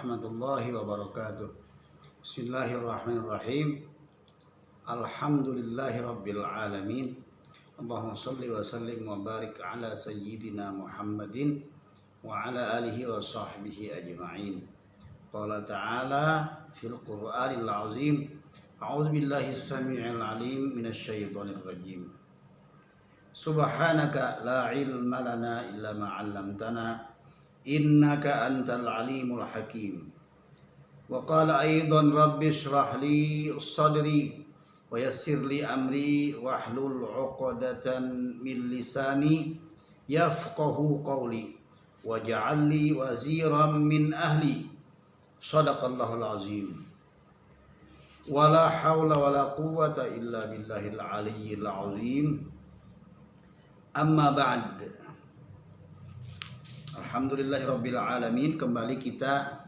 warahmatullahi wabarakatuh. Bismillahirrahmanirrahim. Alhamdulillahi rabbil alamin. Allahumma salli wa sallim wa barik ala sayyidina Muhammadin wa ala alihi wa sahbihi ajma'in. Qala ta'ala fil Qur'anil azim. A'udzu billahi as-sami'il alim minasy syaithanir rajim. Subhanaka la ilma lana illa ma 'allamtana innaka antal alimul hakim. Wa qala aidan rabbi shrah li sadri wa yassir li amri wahlul 'uqdatan min lisani yafqahu qawli waj'al li waziran min ahli. Shadaqallahul azim. Wala haula wala quwwata illa billahil aliyyil azim. Amma ba'd. Alhamdulillahirabbil alamin. Kembali kita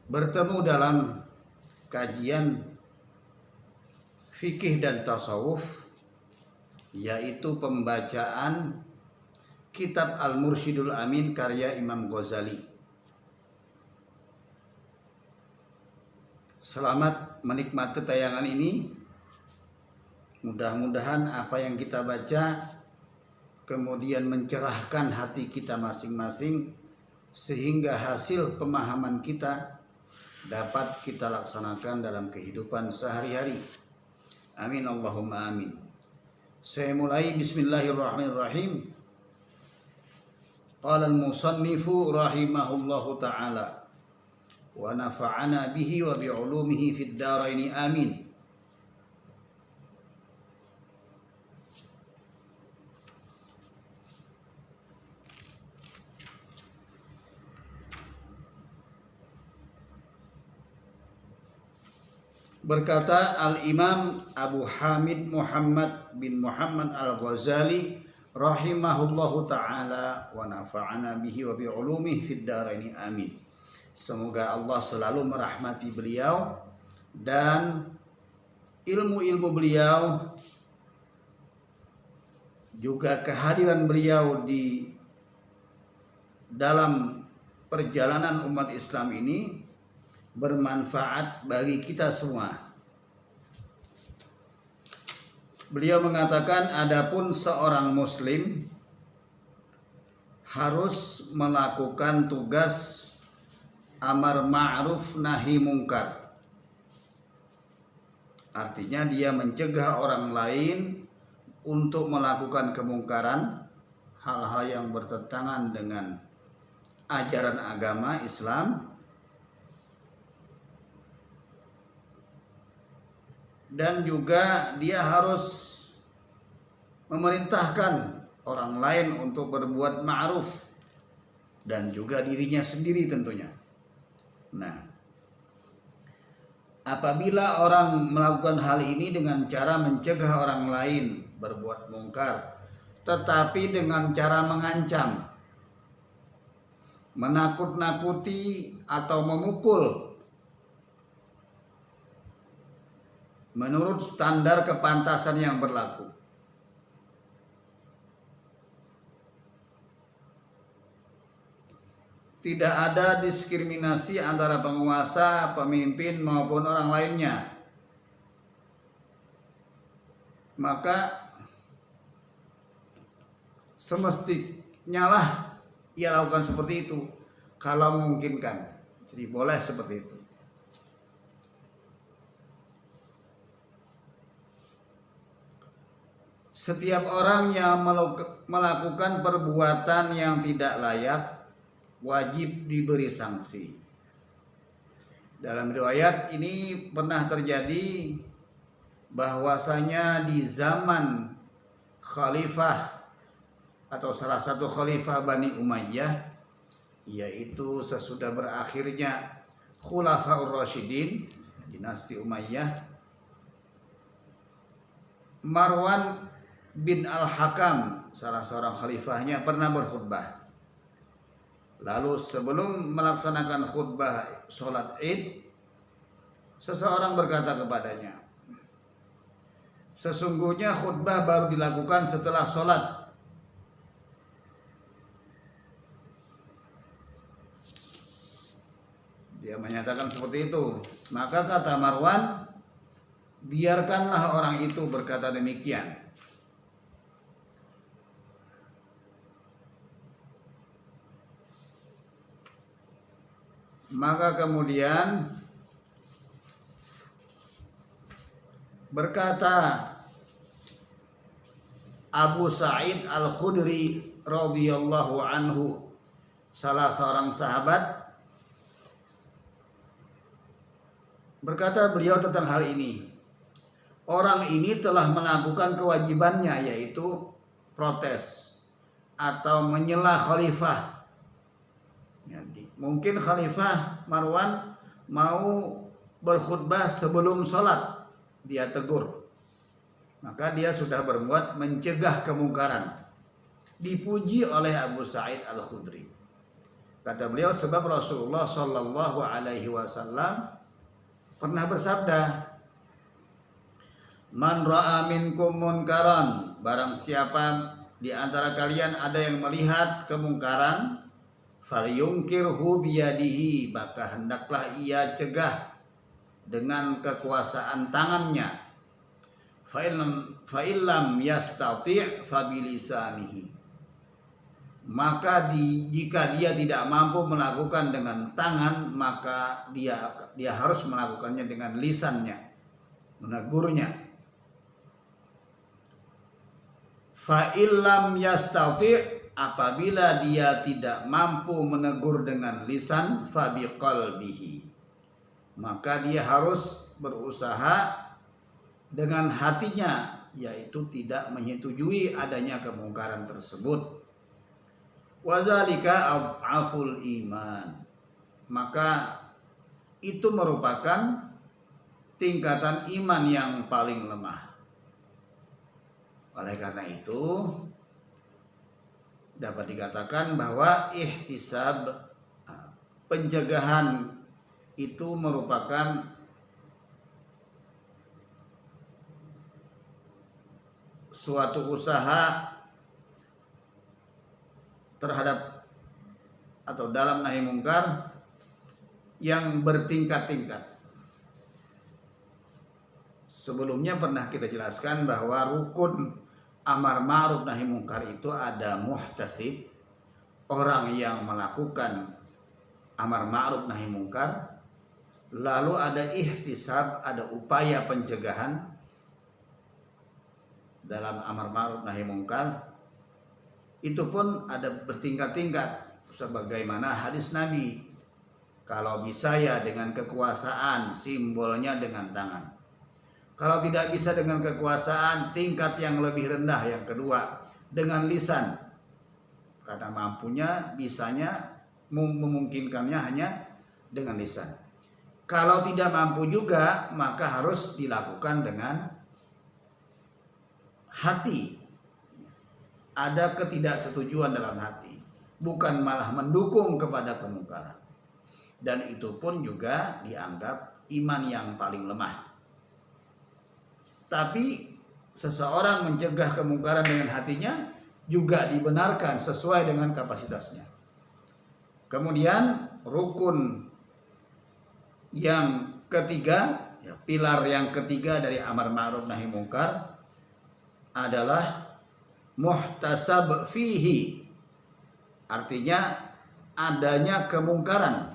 bertemu dalam kajian fikih dan tasawuf, yaitu pembacaan kitab Al-Mursyidul Amin karya Imam Ghazali. Selamat menikmati tayangan ini. Mudah-mudahan apa yang kita baca kemudian mencerahkan hati kita masing-masing, sehingga hasil pemahaman kita dapat kita laksanakan dalam kehidupan sehari-hari. Amin Allahumma amin. Saya mulai. Bismillahirrahmanirrahim. Qala al-musannifu rahimahullahu ta'ala wa nafa'ana bihi wa bi'ulumihi fid dharaini amin. Berkata Al-Imam Abu Hamid Muhammad bin Muhammad Al-Ghazali rahimahullahu ta'ala wa nafa'ana bihi wa bi'ulumihi fid dharaini amin. Semoga Allah selalu merahmati beliau dan ilmu-ilmu beliau, juga kehadiran beliau di dalam perjalanan umat Islam ini bermanfaat bagi kita semua. Beliau mengatakan, adapun seorang muslim harus melakukan tugas amar ma'ruf nahi mungkar. Artinya dia mencegah orang lain untuk melakukan kemungkaran, hal-hal yang bertentangan dengan ajaran agama Islam. Dan juga dia harus memerintahkan orang lain untuk berbuat ma'ruf, dan juga dirinya sendiri tentunya. Nah, apabila orang melakukan hal ini dengan cara mencegah orang lain berbuat mungkar, tetapi dengan cara mengancam, menakut-nakuti atau memukul menurut standar kepantasan yang berlaku, tidak ada diskriminasi antara penguasa, pemimpin maupun orang lainnya, maka semestinya lah ia lakukan seperti itu kalau memungkinkan. Jadi boleh seperti itu. Setiap orang yang melakukan perbuatan yang tidak layak wajib diberi sanksi. Dalam riwayat ini pernah terjadi bahwasanya di zaman khalifah atau salah satu khalifah Bani Umayyah, yaitu sesudah berakhirnya Khulafaur Rasyidin, dinasti Umayyah, Marwan bin Al-Hakam, salah seorang khalifahnya, pernah berkhutbah. Lalu sebelum melaksanakan khutbah sholat Id, seseorang berkata kepadanya, sesungguhnya khutbah baru dilakukan setelah sholat. Dia menyatakan seperti itu. Maka kata Marwan, biarkanlah orang itu berkata demikian. Maka kemudian berkata Abu Sa'id Al-Khudri radhiyallahu anhu, salah seorang sahabat, berkata beliau tentang hal ini, orang ini telah melakukan kewajibannya, yaitu protes atau menyela khalifah. Mungkin Khalifah Marwan mau berkhutbah sebelum sholat, dia tegur. Maka dia sudah berbuat mencegah kemungkaran. Dipuji oleh Abu Sa'id Al-Khudri. Kata beliau, sebab Rasulullah Shallallahu Alaihi Wasallam pernah bersabda, Man ra'a minkum munkaran, barang siapa di antara kalian ada yang melihat kemungkaran, falyunkirhu biyadihi, maka hendaklah ia cegah dengan kekuasaan tangannya. Fa'illam yastati' fabilisanihi, maka jika dia tidak mampu melakukan dengan tangan, maka dia harus melakukannya dengan lisannya, menegurnya. Fa'illam yastati', apabila dia tidak mampu menegur dengan lisan, fabiqalbihi, maka dia harus berusaha dengan hatinya, yaitu tidak menyetujui adanya kemungkaran tersebut. Wazalika adhaful iman, maka itu merupakan tingkatan iman yang paling lemah. Oleh karena itu dapat dikatakan bahwa ihtisab, pencegahan, itu merupakan suatu usaha terhadap atau dalam nahi mungkar yang bertingkat-tingkat. Sebelumnya pernah kita jelaskan bahwa rukun amar ma'ruf nahi mungkar itu ada muhtasib, orang yang melakukan amar ma'ruf nahi mungkar, lalu ada ihtisab, ada upaya pencegahan dalam amar ma'ruf nahi mungkar. Itu pun ada bertingkat-tingkat, sebagaimana hadis Nabi, kalau bisa ya dengan kekuasaan, simbolnya dengan tangan. Kalau tidak bisa dengan kekuasaan, tingkat yang lebih rendah, yang kedua, dengan lisan, karena mampunya, bisanya, memungkinkannya hanya dengan lisan. Kalau tidak mampu juga, maka harus dilakukan dengan hati. Ada ketidaksetujuan dalam hati, bukan malah mendukung kepada kemungkaran. Dan itu pun juga dianggap iman yang paling lemah. Tapi seseorang mencegah kemungkaran dengan hatinya juga dibenarkan sesuai dengan kapasitasnya. Kemudian rukun yang ketiga, pilar yang ketiga dari amar ma'ruf nahi mungkar adalah muhtasab fihi, artinya adanya kemungkaran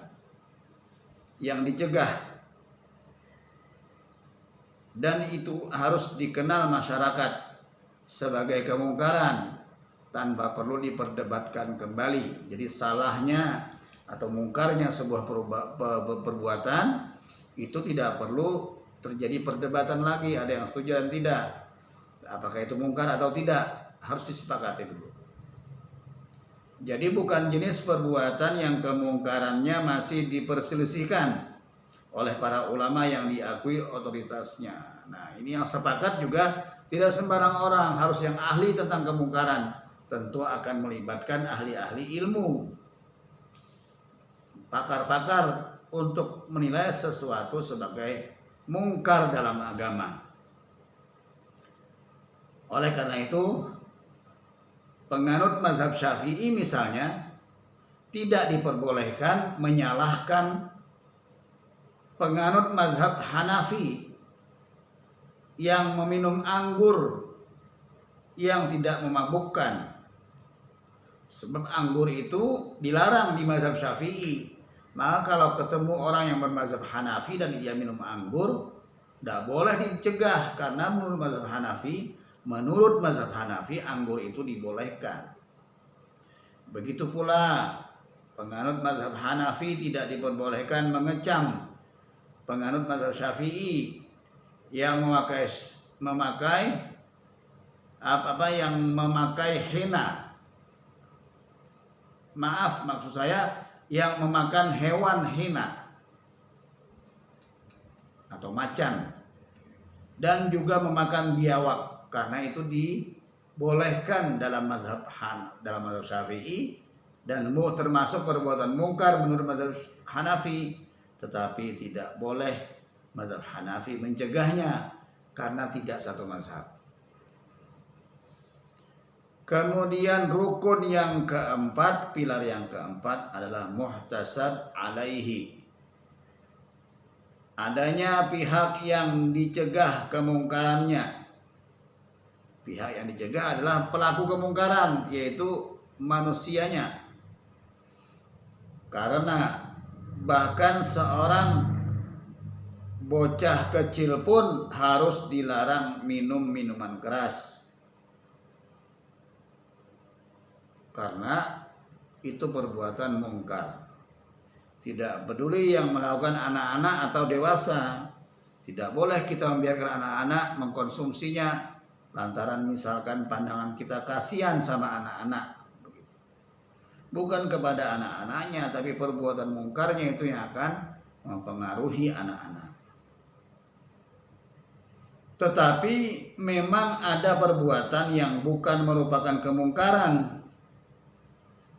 yang dicegah, dan itu harus dikenal masyarakat sebagai kemungkaran tanpa perlu diperdebatkan kembali. Jadi salahnya atau mungkarnya sebuah perbuatan itu tidak perlu terjadi perdebatan lagi, ada yang setuju dan tidak, apakah itu mungkar atau tidak, harus disepakati dulu. Jadi bukan jenis perbuatan yang kemungkarannya masih diperselisihkan oleh para ulama yang diakui otoritasnya. Nah, ini yang sepakat juga tidak sembarang orang, harus yang ahli tentang kemungkaran. Tentu akan melibatkan ahli-ahli ilmu, pakar-pakar, untuk menilai sesuatu sebagai mungkar dalam agama. Oleh karena itu, penganut mazhab Syafi'i misalnya tidak diperbolehkan menyalahkan penganut mazhab Hanafi yang meminum anggur yang tidak memabukkan. Sebab anggur itu dilarang di mazhab Syafi'i. Maka kalau ketemu orang yang bermazhab Hanafi dan dia minum anggur, tidak boleh dicegah, karena menurut mazhab Hanafi anggur itu dibolehkan. Begitu pula penganut mazhab Hanafi tidak diperbolehkan mengecam penganut mazhab Syafi'i yang memakai henna. Maaf, maksud saya yang memakan hewan henna atau macan, dan juga memakan biawak, karena itu dibolehkan dalam mazhab Syafi'i, dan termasuk perbuatan mungkar menurut mazhab Hanafi, tetapi tidak boleh mazhab Hanafi mencegahnya karena tidak satu mazhab. Kemudian rukun yang keempat, pilar yang keempat adalah muhtasab alaihi. Adanya pihak yang dicegah kemungkarannya. Pihak yang dicegah adalah pelaku kemungkaran, yaitu manusianya. Karena bahkan seorang bocah kecil pun harus dilarang minum minuman keras, karena itu perbuatan mungkar. Tidak peduli yang melakukan anak-anak atau dewasa, tidak boleh kita membiarkan anak-anak mengkonsumsinya lantaran misalkan pandangan kita kasihan sama anak-anak. Bukan kepada anak-anaknya, tapi perbuatan mungkarnya itu yang akan mempengaruhi anak-anak. Tetapi memang ada perbuatan yang bukan merupakan kemungkaran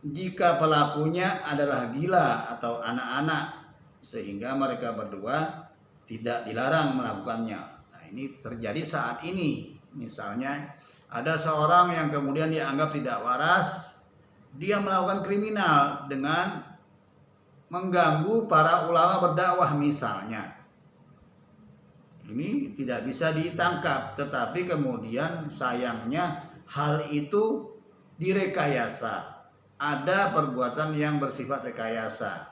jika pelakunya adalah gila atau anak-anak, sehingga mereka berdua tidak dilarang melakukannya. Nah, ini terjadi saat ini. Misalnya ada seorang yang kemudian dianggap tidak waras, dia melakukan kriminal dengan mengganggu para ulama berdakwah misalnya. Ini tidak bisa ditangkap, tetapi kemudian sayangnya hal itu direkayasa. Ada perbuatan yang bersifat rekayasa.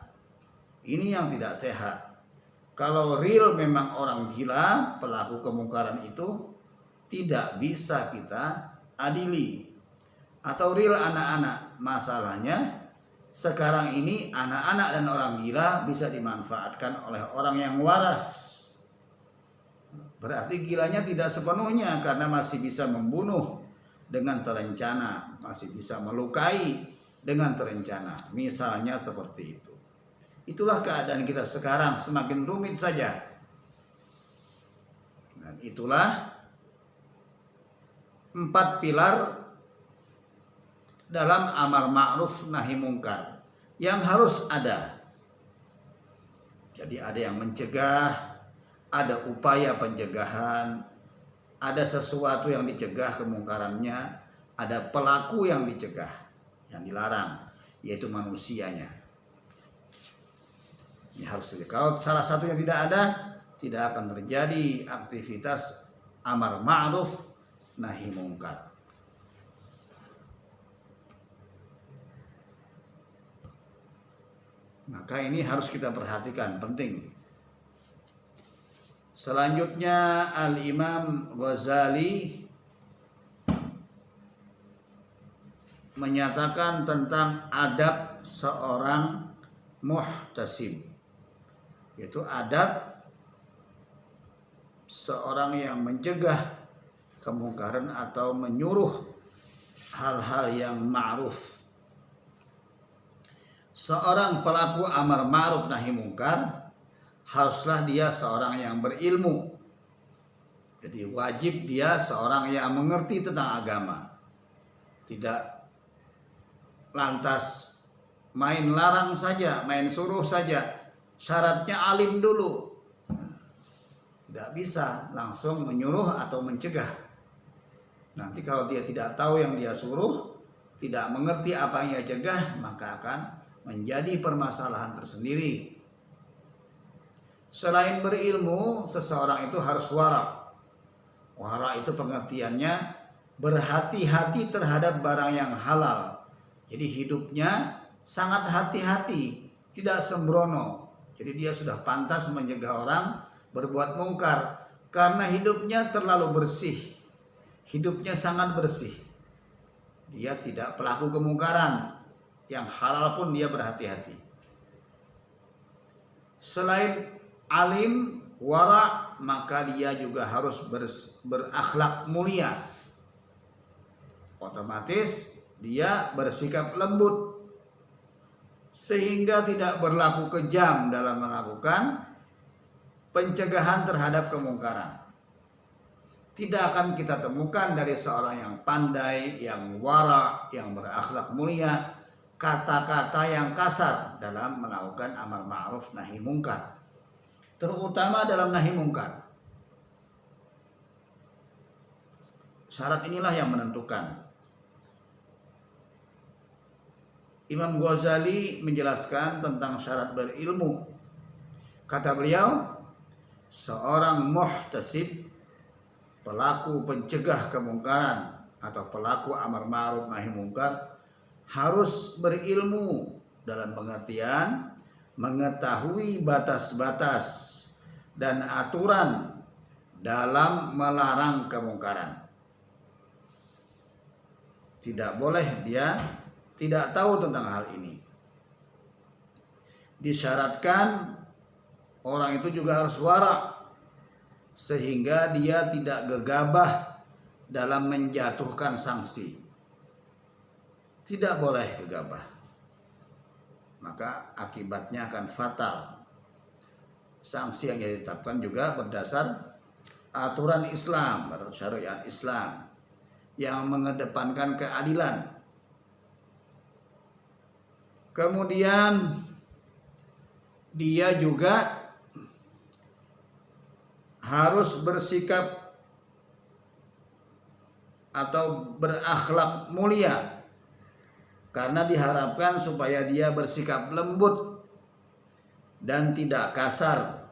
Ini yang tidak sehat. Kalau real memang orang gila, pelaku kemungkaran itu tidak bisa kita adili. Atau real anak-anak. Masalahnya sekarang ini anak-anak dan orang gila bisa dimanfaatkan oleh orang yang waras. Berarti gilanya tidak sepenuhnya, karena masih bisa membunuh dengan terencana, masih bisa melukai dengan terencana, misalnya seperti itu. Itulah keadaan kita sekarang, semakin rumit saja. Dan itulah 4 pilar dalam amar ma'ruf nahi mungkar yang harus ada. Jadi ada yang mencegah, ada upaya pencegahan, ada sesuatu yang dicegah kemungkarannya, ada pelaku yang dicegah, yang dilarang, yaitu manusianya. Ini harus dicegah. Kalau salah satunya tidak ada, tidak akan terjadi aktivitas amar ma'ruf nahi mungkar. Maka ini harus kita perhatikan, penting. Selanjutnya Al-Imam Ghazali menyatakan tentang adab seorang muhtasib, yaitu adab seorang yang mencegah kemungkaran atau menyuruh hal-hal yang ma'ruf. Seorang pelaku amar ma'ruf nahi mungkar haruslah dia seorang yang berilmu. Jadi wajib dia seorang yang mengerti tentang agama. Tidak lantas main larang saja, main suruh saja. Syaratnya alim dulu. Tidak bisa langsung menyuruh atau mencegah. Nanti kalau dia tidak tahu yang dia suruh, tidak mengerti apa yang dia cegah, maka akan menjadi permasalahan tersendiri. Selain berilmu, seseorang itu harus wara. Wara itu pengertiannya berhati-hati terhadap barang yang halal. Jadi hidupnya sangat hati-hati, tidak sembrono. Jadi dia sudah pantas mencegah orang berbuat mungkar karena hidupnya terlalu bersih. Hidupnya sangat bersih. Dia tidak pelaku kemungkaran. Yang halal pun dia berhati-hati. Selain alim, wara, maka dia juga harus berakhlak mulia. Otomatis dia bersikap lembut sehingga tidak berlaku kejam dalam melakukan pencegahan terhadap kemungkaran. Tidak akan kita temukan dari seorang yang pandai, yang wara, yang berakhlak mulia, kata-kata yang kasar dalam melakukan amar ma'ruf nahi mungkar, terutama dalam nahi mungkar. Syarat inilah yang menentukan. Imam Ghazali menjelaskan tentang syarat berilmu. Kata beliau, seorang muhtasib, pelaku pencegah kemungkaran atau pelaku amar ma'ruf nahi mungkar, harus berilmu dalam pengertian mengetahui batas-batas dan aturan dalam melarang kemungkaran. Tidak boleh dia tidak tahu tentang hal ini. Disyaratkan orang itu juga harus wara, sehingga dia tidak gegabah dalam menjatuhkan sanksi. Tidak boleh gegabah, maka akibatnya akan fatal. Sanksi yang ditetapkan juga berdasar aturan Islam, syariat Islam yang mengedepankan keadilan. Kemudian dia juga harus bersikap atau berakhlak mulia, karena diharapkan supaya dia bersikap lembut dan tidak kasar,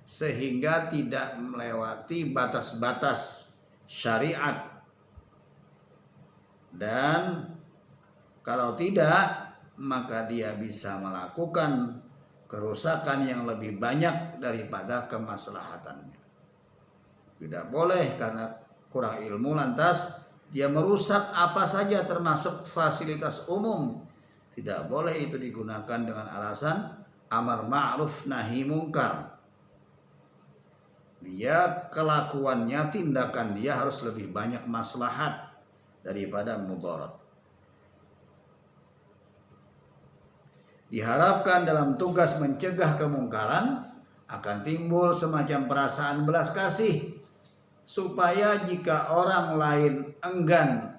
sehingga tidak melewati batas-batas syariat. Dan kalau tidak, maka dia bisa melakukan kerusakan yang lebih banyak daripada kemaslahatannya. Tidak boleh karena kurang ilmu lantas dia merusak apa saja termasuk fasilitas umum. Tidak boleh itu digunakan dengan alasan amar ma'ruf nahi mungkar. Dia kelakuannya, tindakan dia harus lebih banyak maslahat daripada mudarat. Diharapkan dalam tugas mencegah kemungkaran akan timbul semacam perasaan belas kasih, supaya jika orang lain enggan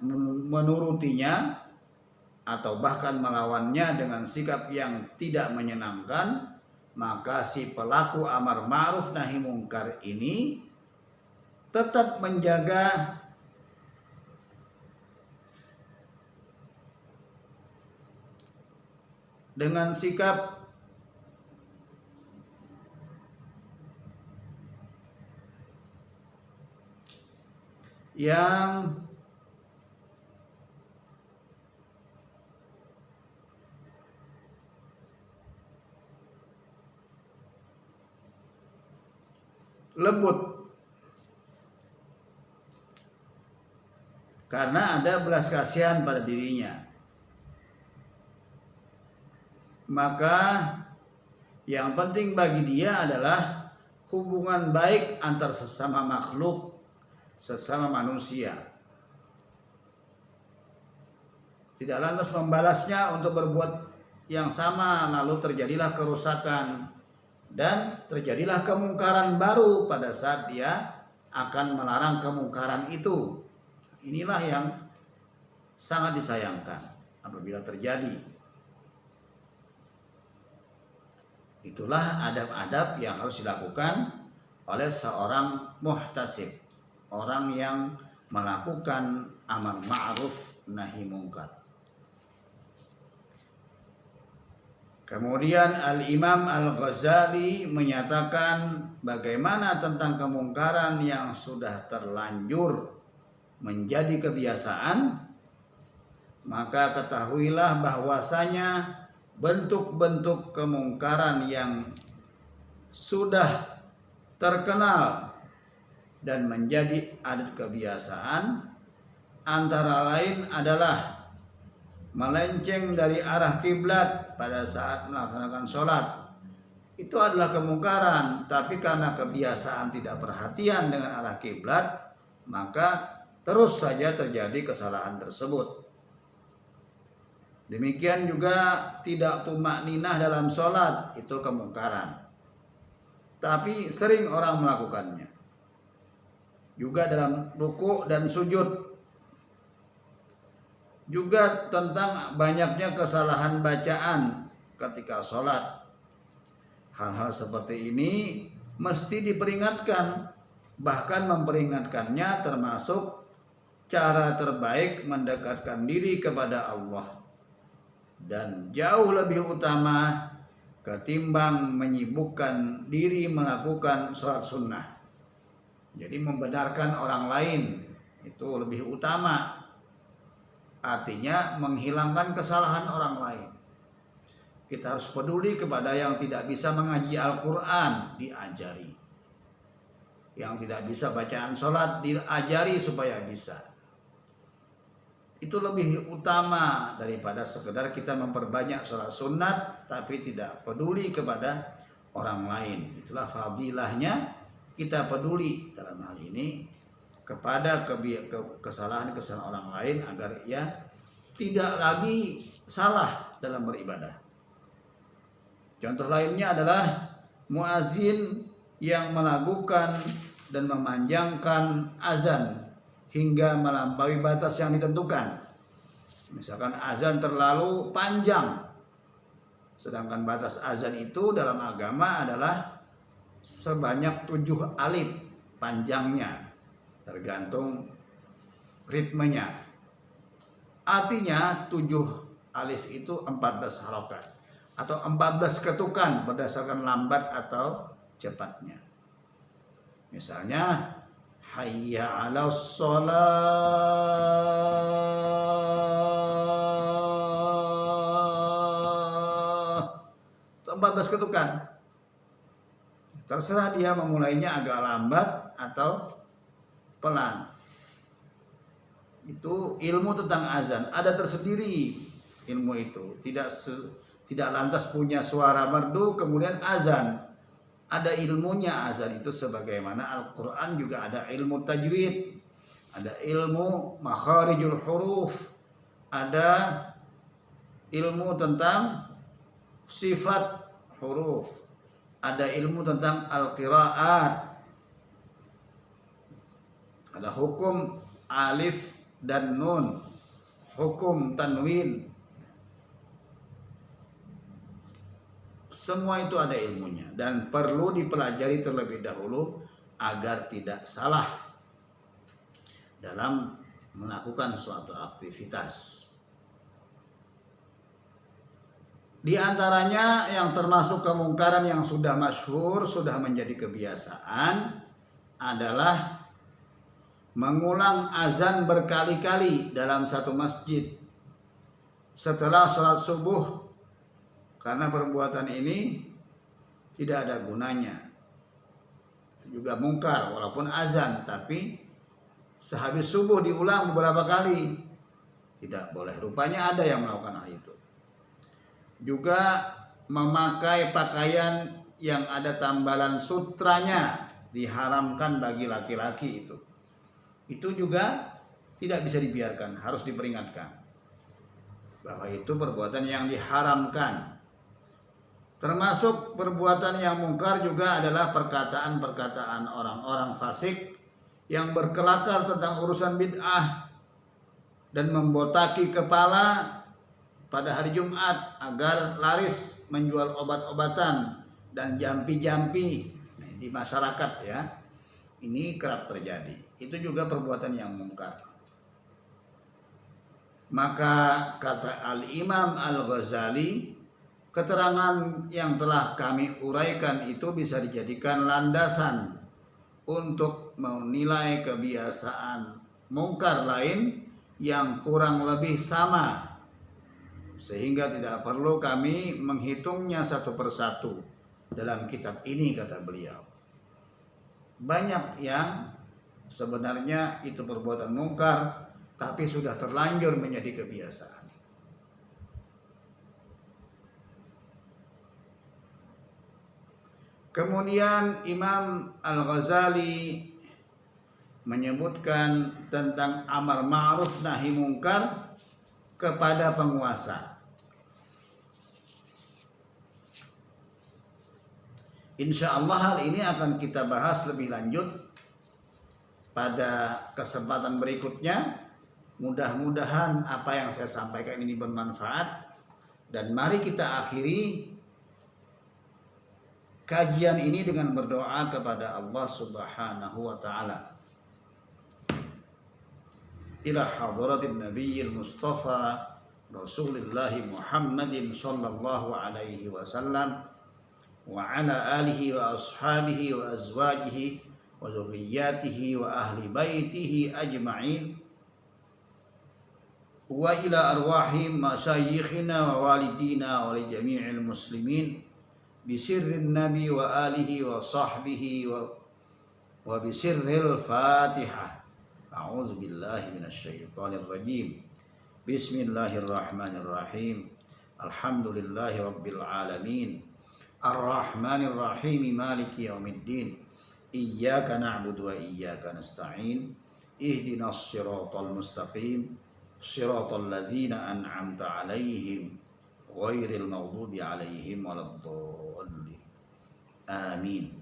menurutinya atau bahkan melawannya dengan sikap yang tidak menyenangkan, maka si pelaku amar ma'ruf nahi mungkar ini tetap menjaga dengan sikap yang lembut, karena ada belas kasihan pada dirinya. Maka yang penting bagi dia adalah hubungan baik antar sesama makhluk, sesama manusia. Tidak lantas membalasnya untuk berbuat yang sama, lalu terjadilah kerusakan dan terjadilah kemungkaran baru pada saat dia akan melarang kemungkaran itu. Inilah yang sangat disayangkan apabila terjadi. Itulah adab-adab yang harus dilakukan oleh seorang muhtasib, orang yang melakukan amar ma'ruf nahi mungkar. Kemudian Al-Imam Al-Ghazali menyatakan bagaimana tentang kemungkaran yang sudah terlanjur menjadi kebiasaan, maka ketahuilah bahwasanya bentuk-bentuk kemungkaran yang sudah terkenal dan menjadi adat kebiasaan antara lain adalah melenceng dari arah kiblat pada saat melaksanakan sholat. Itu adalah kemungkaran, tapi karena kebiasaan tidak perhatian dengan arah kiblat, maka terus saja terjadi kesalahan tersebut. Demikian juga tidak tumakninah dalam sholat, itu kemungkaran, tapi sering orang melakukannya. Juga dalam ruku dan sujud. Juga tentang banyaknya kesalahan bacaan ketika sholat. Hal-hal seperti ini mesti diperingatkan. Bahkan memperingatkannya termasuk cara terbaik mendekatkan diri kepada Allah. Dan jauh lebih utama ketimbang menyibukkan diri melakukan sholat sunnah. Jadi membenarkan orang lain itu lebih utama. Artinya menghilangkan kesalahan orang lain. Kita harus peduli kepada yang tidak bisa mengaji Al-Quran, diajari. Yang tidak bisa bacaan sholat, diajari supaya bisa. Itu lebih utama daripada sekedar kita memperbanyak sholat sunat, tapi tidak peduli kepada orang lain. Itulah fadilahnya kita peduli dalam hal ini kepada kesalahan-kesalahan orang lain agar ia tidak lagi salah dalam beribadah. Contoh lainnya adalah muazin yang melakukan dan memanjangkan azan hingga melampaui batas yang ditentukan. Misalkan azan terlalu panjang, sedangkan batas azan itu dalam agama adalah sebanyak 7 alif panjangnya, tergantung ritmenya. Artinya 7 alif itu 14 harokat atau 14 ketukan berdasarkan lambat atau cepatnya. Misalnya hayya 'alas shalah, 14 ketukan. Terserah dia memulainya agak lambat atau pelan. Itu ilmu tentang azan, ada tersendiri ilmu itu. Tidak lantas punya suara merdu kemudian azan. Ada ilmunya azan itu, sebagaimana Al-Quran juga ada ilmu tajwid, ada ilmu makharijul huruf, ada ilmu tentang sifat huruf, ada ilmu tentang al-qiraat, ada hukum alif dan nun, hukum tanwin. Semua itu ada ilmunya dan perlu dipelajari terlebih dahulu agar tidak salah dalam melakukan suatu aktivitas. Di antaranya yang termasuk kemungkaran yang sudah masyhur, sudah menjadi kebiasaan adalah mengulang azan berkali-kali dalam satu masjid setelah sholat subuh, karena perbuatan ini tidak ada gunanya, juga mungkar walaupun azan, tapi sehabis subuh diulang beberapa kali tidak boleh. Rupanya ada yang melakukan hal itu. Juga memakai pakaian yang ada tambalan sutranya diharamkan bagi laki-laki itu. Itu juga tidak bisa dibiarkan, harus diperingatkan bahwa itu perbuatan yang diharamkan. Termasuk perbuatan yang mungkar juga adalah perkataan-perkataan orang-orang fasik yang berkelakar tentang urusan bid'ah dan membotaki kepala pada hari Jumat agar laris menjual obat-obatan dan jampi-jampi di masyarakat ya. Ini kerap terjadi. Itu juga perbuatan yang mungkar. Maka kata Al-Imam Al-Ghazali, Keterangan yang telah kami uraikan itu bisa dijadikan landasan untuk menilai kebiasaan mungkar lain yang kurang lebih sama, sehingga tidak perlu kami menghitungnya satu persatu dalam kitab ini, kata beliau. Banyak yang sebenarnya itu perbuatan mungkar tapi sudah terlanjur menjadi kebiasaan. Kemudian Imam Al-Ghazali menyebutkan tentang amar ma'ruf nahi mungkar kepada penguasa. Insya Allah hal ini akan kita bahas lebih lanjut pada kesempatan berikutnya. Mudah-mudahan apa yang saya sampaikan ini bermanfaat, dan mari kita akhiri kajian ini dengan berdoa kepada Allah Subhanahu wa taala. Ila hadratin nabiyil mustafa Rasulullah Muhammadin sallallahu alaihi wasallam wa ala alihi wa ashabihi wa azwajihi wa dzurriyyatihi wa ahli baitihi ajma'in, wa ila arwahi masyayikhina wa walidina wa li jami'il muslimin bisirrin nabi wa alihi wa sahbihi wa bisirril fatihah. A'udzu billahi minasyaitonir rajim. Bismillahirrahmanirrahim. Alhamdulillahi rabbil alamin. Arrahmanir rahim. Maliki yaumiddin. Iyyaka na'budu wa iyyaka nasta'in. Ihdinas siratal mustaqim. Siratal ladzina an'amta 'alaihim ghairil maghdubi 'alaihim waladdallin. Amin.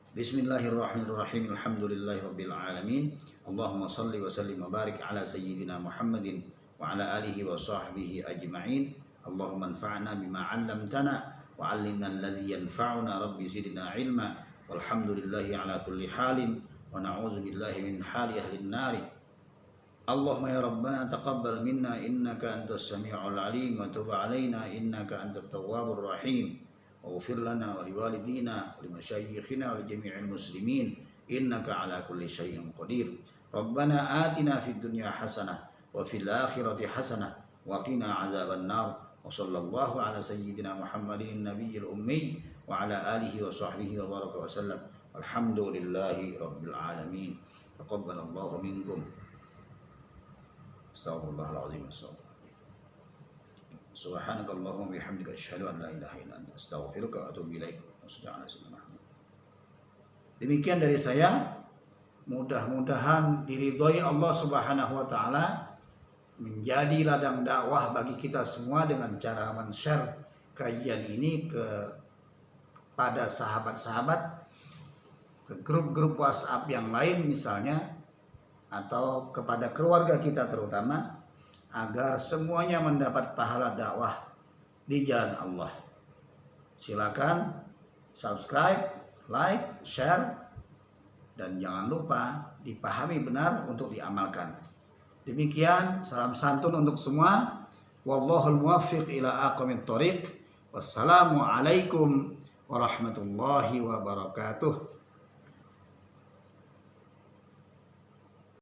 Bismillahirrahmanirrahim. Alhamdulillahirabbil alamin. Allahumma shalli wa sallim wa barik ala sayyidina Muhammadin wa ala alihi wa sahbihi ajma'in. Allahumma anfa'na bima 'allamtana wa 'allimna alladhi yanfa'una. Rabbi zidna 'ilma. Walhamdulillahi ala kulli halin wa na'udzu billahi min hali ahli an-nari. Allahumma ya Rabbana taqabbal minna innaka antas sami'ul alim wa tub alaina innaka antat tawwabur rahim wa ighfir lana wa liwalidina wa limasyayikhina wa lijami'il muslimin innaka ala kulli syai'in qadir. Rabbana atina fid dunya hasanah wa fil akhirati hasanah wa qina azaban nar. Wa sallallahu ala sayyidina Muhammadin nabiyil ummi wa ala alihi wa sahbihi wa baraka wa sallam. Alhamdulillahi rabbil alamin. Taqabbalallahu minkum. Astaghfirullahaladzim. Subhanakallahumma bihamdika asyhadu an la ilaha illa anta astaghfiruka wa atubu ilaik. Demikian dari saya. Mudah-mudahan diridhoi Allah Subhanahu wa taala, menjadi ladang dakwah bagi kita semua dengan cara men-share kajian ini kepada sahabat-sahabat, ke grup-grup WhatsApp yang lain misalnya, atau kepada keluarga kita terutama, agar semuanya mendapat pahala dakwah di jalan Allah. Silakan subscribe, like, share, dan jangan lupa dipahami benar untuk diamalkan. Demikian, salam santun untuk semua. Wallahul muwaffiq ila aqwamit thoriq. Wassalamu alaikum warahmatullahi wabarakatuh.